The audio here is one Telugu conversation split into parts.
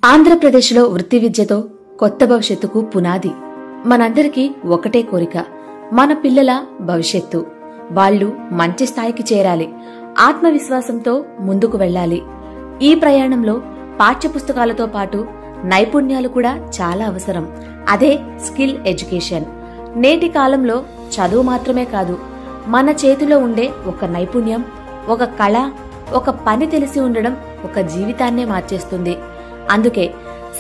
ఆంధ్రప్రదేశ్లో వృత్తి విద్యతో కొత్త భవిష్యత్తుకు పునాది. మనందరికీ ఒకటే కోరిక, మన పిల్లల భవిష్యత్తు. వాళ్ళు మంచి స్థాయికి చేరాలి, ఆత్మవిశ్వాసంతో ముందుకు వెళ్లాలి. ఈ ప్రయాణంలో పాఠ్యపుస్తకాలతో పాటు నైపుణ్యాలు కూడా చాలా అవసరం. అదే స్కిల్ ఎడ్యుకేషన్. నేటి కాలంలో చదువు మాత్రమే కాదు, మన చేతిలో ఉండే ఒక నైపుణ్యం, ఒక కళ, ఒక పని తెలిసి ఉండడం ఒక జీవితాన్నే మార్చేస్తుంది. అందుకే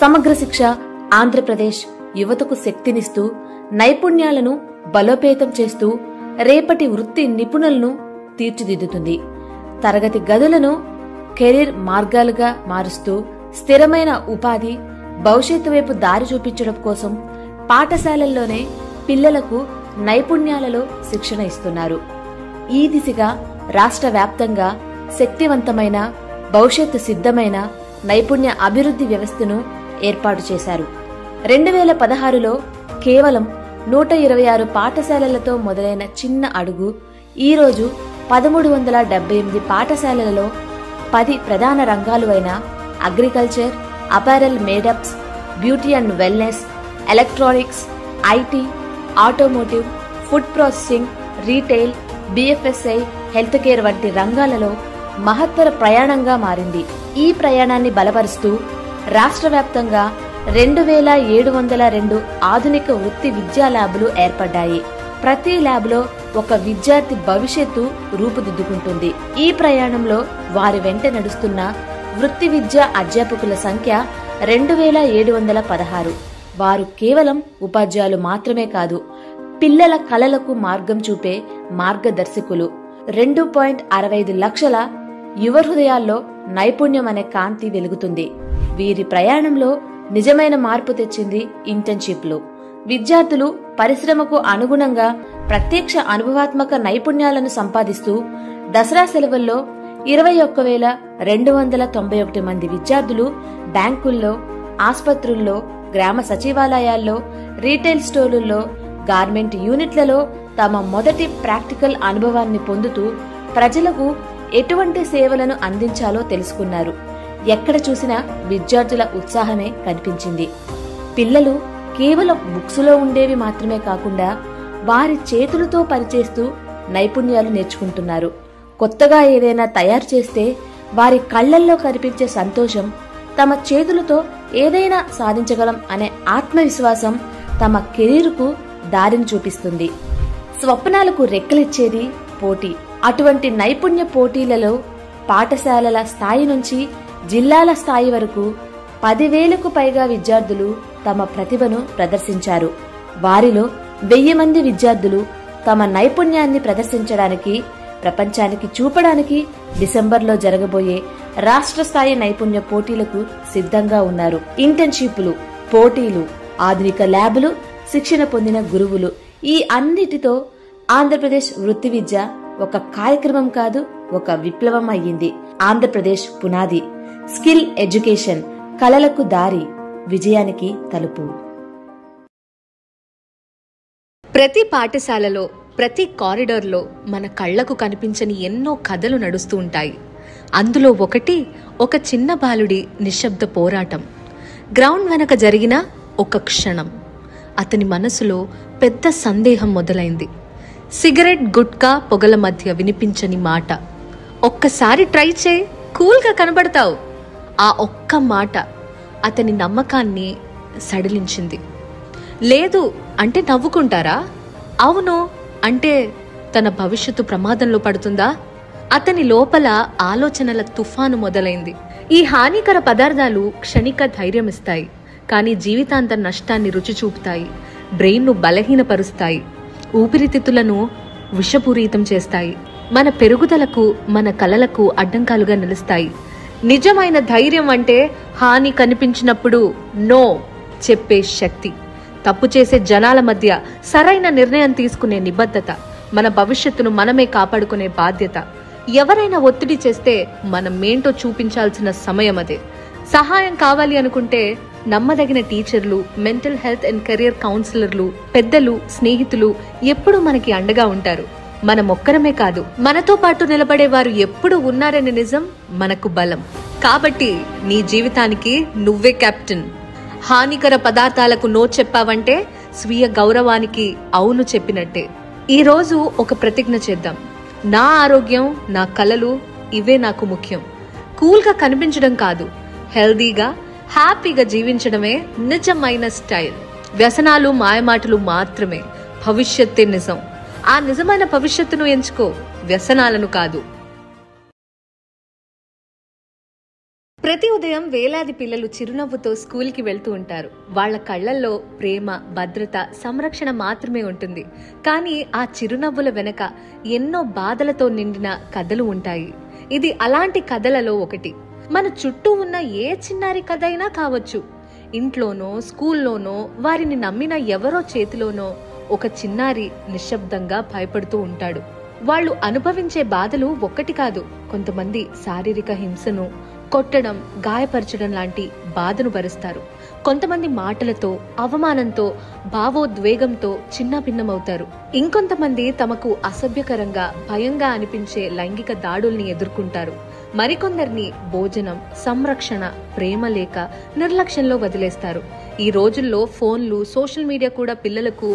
సమగ్ర శిక్ష ఆంధ్రప్రదేశ్ యువతకు శక్తినిస్తూ, నైపుణ్యాలను బలోపేతం చేస్తూ, రేపటి వృత్తి నిపుణులను తీర్చిదిద్దుతుంది. తరగతి గదులను కెరీర్ మార్గాలుగా మారుస్తూ, స్థిరమైన ఉపాధి, భవిష్యత్తు వైపు దారి చూపించడం కోసం పాఠశాలల్లోనే పిల్లలకు నైపుణ్యాలలో శిక్షణ ఇస్తున్నారు. ఈ దిశగా రాష్ట్ర వ్యాప్తంగా శక్తివంతమైన, భవిష్యత్తు సిద్ధమైన నైపుణ్య అభివృద్ధి వ్యవస్థను ఏర్పాటు చేశారు. 2016లో కేవలం 126 పాఠశాలలతో మొదలైన చిన్న అడుగు ఈరోజు 1378 పాఠశాలలలో 10 ప్రధాన రంగాలు అయిన agriculture, apparel made ups, beauty and wellness, electronics, IT, automotive, food processing, retail, BFSI, health care వంటి రంగాలలో మహత్తర ప్రయాణంగా మారింది. ఈ ప్రయాణాన్ని బలపరుస్తూ రాష్ట్ర వ్యాప్తంగా 2702 ఆధునిక వృత్తి విద్యా ల్యాబ్లు ఏర్పడ్డాయి. ప్రతి ల్యాబ్లో ఒక విద్యార్థి భవిష్యత్తు రూపుదిద్దుకుంటుంది. ఈ ప్రయాణంలో వారి వెంట నడుస్తున్న వృత్తి విద్యా అధ్యాపకుల సంఖ్య 2716. వారు కేవలం ఉపాధ్యాయులు మాత్రమే కాదు, పిల్లల కలలకు మార్గం చూపే మార్గదర్శకులు. 2.65 లక్షల యువ హృదయాల్లో నైపుణ్యం అనే కాంతి వెలుగుతుంది. వీరి ప్రయాణంలో నిజమైన మార్పు తెచ్చింది ఇంటర్న్షిప్లు. విద్యార్థులు పరిశ్రమకు అనుగుణంగా ప్రత్యక్ష అనుభవాత్మక నైపుణ్యాలను సంపాదిస్తూ దసరా సెలవుల్లో 21,291 మంది విద్యార్థులు బ్యాంకుల్లో, ఆస్పత్రుల్లో, గ్రామ సచివాలయాల్లో, రీటైల్ స్టోర్లలో, గార్మెంట్ యూనిట్లలో తమ మొదటి ప్రాక్టికల్ అనుభవాన్ని పొందుతూ ప్రజలకు ఎటువంటి సేవలను అందించాలో తెలుసుకున్నారు. ఎక్కడ చూసినా విద్యార్థుల ఉత్సాహమే కనిపించింది. పిల్లలు కేవలం బుక్స్లో ఉండేవి మాత్రమే కాకుండా వారి చేతులతో పనిచేస్తూ నైపుణ్యాలు నేర్చుకుంటున్నారు. కొత్తగా ఏదైనా తయారు చేస్తే వారి కళ్లల్లో కనిపించే సంతోషం, తమ చేతులతో ఏదైనా సాధించగలం అనే ఆత్మవిశ్వాసం తమ కెరీర్కు దారిని చూపిస్తుంది. స్వప్నాలకు రెక్కలిచ్చేది పోటీ. అటువంటి నైపుణ్య పోటీలలో పాఠశాలల స్థాయి నుంచి జిల్లాల స్థాయి వరకు 10,000కు పైగా విద్యార్థులు తమ ప్రతిభను ప్రదర్శించారు. వారిలో 1000 మంది విద్యార్థులు తమ నైపుణ్యాన్ని ప్రదర్శించడానికి, ప్రపంచానికి చూపడానికి డిసెంబర్లో జరగబోయే రాష్ట్ర స్థాయి నైపుణ్య పోటీలకు సిద్ధంగా ఉన్నారు. ఇంటర్న్షిప్లు, పోటీలు, ఆధునిక ల్యాబులు, శిక్షణ పొందిన గురువులు, ఈ అన్నిటితో ఆంధ్రప్రదేశ్ వృత్తి విద్య ఒక కార్యక్రమం కాదు, ఒక విప్లవం అయ్యింది. ఆంధ్రప్రదేశ్ పునాది. స్కిల్ ఎడ్యుకేషన్, కలలకు దారి, విజయానికి తలుపు. ప్రతి పాఠశాలలో, ప్రతి కారిడార్లో మన కళ్లకు కనిపించని ఎన్నో కథలు నడుస్తూ ఉంటాయి. అందులో ఒకటి ఒక చిన్న బాలుడి నిశ్శబ్ద పోరాటం. గ్రౌండ్ వెనక జరిగిన ఒక క్షణం. అతని మనసులో పెద్ద సందేహం మొదలైంది. సిగరెట్, గుట్కా, పొగల మధ్య వినిపించని మాట. ఒక్కసారి ట్రై చేయి, కూల్గా కనబడతావు. ఆ ఒక్క మాట అతని నమ్మకాన్ని సడిలించింది. లేదు అంటే నవ్వుకుంటారా? అవును అంటే తన భవిష్యత్తు ప్రమాదంలో పడుతుందా? అతని లోపల ఆలోచనల తుఫాను మొదలైంది. ఈ హానికర పదార్థాలు క్షణిక ధైర్యం ఇస్తాయి, కానీ జీవితాంత నష్టాన్ని రుచి చూపుతాయి. బ్రెయిన్ను బలహీనపరుస్తాయి, ఊపిరితిత్తులను విషపూరితం చేస్తాయి, మన పెరుగుదలకు, మన కలలకు అడ్డంకాలుగా నిలుస్తాయి. నిజమైన ధైర్యం అంటే హాని కనిపించినప్పుడు నో చెప్పే శక్తి, తప్పు చేసే జనాల మధ్య సరైన నిర్ణయం తీసుకునే నిబద్ధత, మన భవిష్యత్తును మనమే కాపాడుకునే బాధ్యత. ఎవరైనా ఒత్తిడి చేస్తే మనం ఏంటో చూపించాల్సిన సమయం అదే. సహాయం కావాలి అనుకుంటే నమ్మదగిన టీచర్లు, మెంటల్ హెల్త్ అండ్ కెరియర్ కౌన్సిలర్లు, పెద్దలు, స్నేహితులు ఎప్పుడూ మనకి అండగా ఉంటారు. మనమొక్కరమే కాదు, మనతో పాటు నిలబడే వారు ఎప్పుడు ఉన్నారనే నిజం మనకు బలం. కాబట్టి నీ జీవితానికి నువ్వే కెప్టెన్. హానికర పదార్థాలకు నో చెప్పావంటే స్వీయ గౌరవానికి అవును చెప్పినట్టే. ఈ రోజు ఒక ప్రతిజ్ఞ చేద్దాం. నా ఆరోగ్యం, నా కలలు ఇవే నాకు ముఖ్యం. కూల్గా కనిపించడం కాదు, హెల్దీగా హ్యాపీగా జీవించడమే నిజమైన స్టైల్. వ్యసనాలు మాయమాటలు మాత్రమే, భవిష్యత్తే నిజం. ఆ నిజమైన భవిష్యత్తును ఎంచుకో, వ్యసనాలను కాదు. ప్రతి ఉదయం వేలాది పిల్లలు చిరునవ్వుతో స్కూల్కి వెళ్తూ ఉంటారు. వాళ్ల కళ్లల్లో ప్రేమ, భద్రత, సంరక్షణ మాత్రమే ఉంటుంది. కానీ ఆ చిరునవ్వుల వెనక ఎన్నో బాధలతో నిండిన కథలు ఉంటాయి. ఇది అలాంటి కథలలో ఒకటి. మన చుట్టూ ఉన్న ఏ చిన్నారి కథ అయినా కావచ్చు. ఇంట్లోనో, స్కూల్లోనో, వారిని నమ్మిన ఎవరో చేతిలోనో ఒక చిన్నారి నిశ్శబ్దంగా భయపడుతూ ఉంటాడు. వాళ్ళు అనుభవించే బాధలు ఒక్కటి కాదు. కొంతమంది శారీరక హింసను, కొట్టడం, గాయపరచడం లాంటి బాధను భరిస్తారు. కొంతమంది మాటలతో, అవమానంతో, భావోద్వేగంతో చిన్న భిన్నమవుతారు. ఇంకొంతమంది తమకు అసభ్యకరంగా, భయంగా అనిపించే లైంగిక దాడుల్ని ఎదుర్కొంటారు. మరికొందరిని భోజనం, సంరక్షణ, ప్రేమ లేక నిర్లక్ష్యంలో వదిలేస్తారు. ఈ రోజుల్లో ఫోన్లు, సోషల్ మీడియా కూడా పిల్లలకు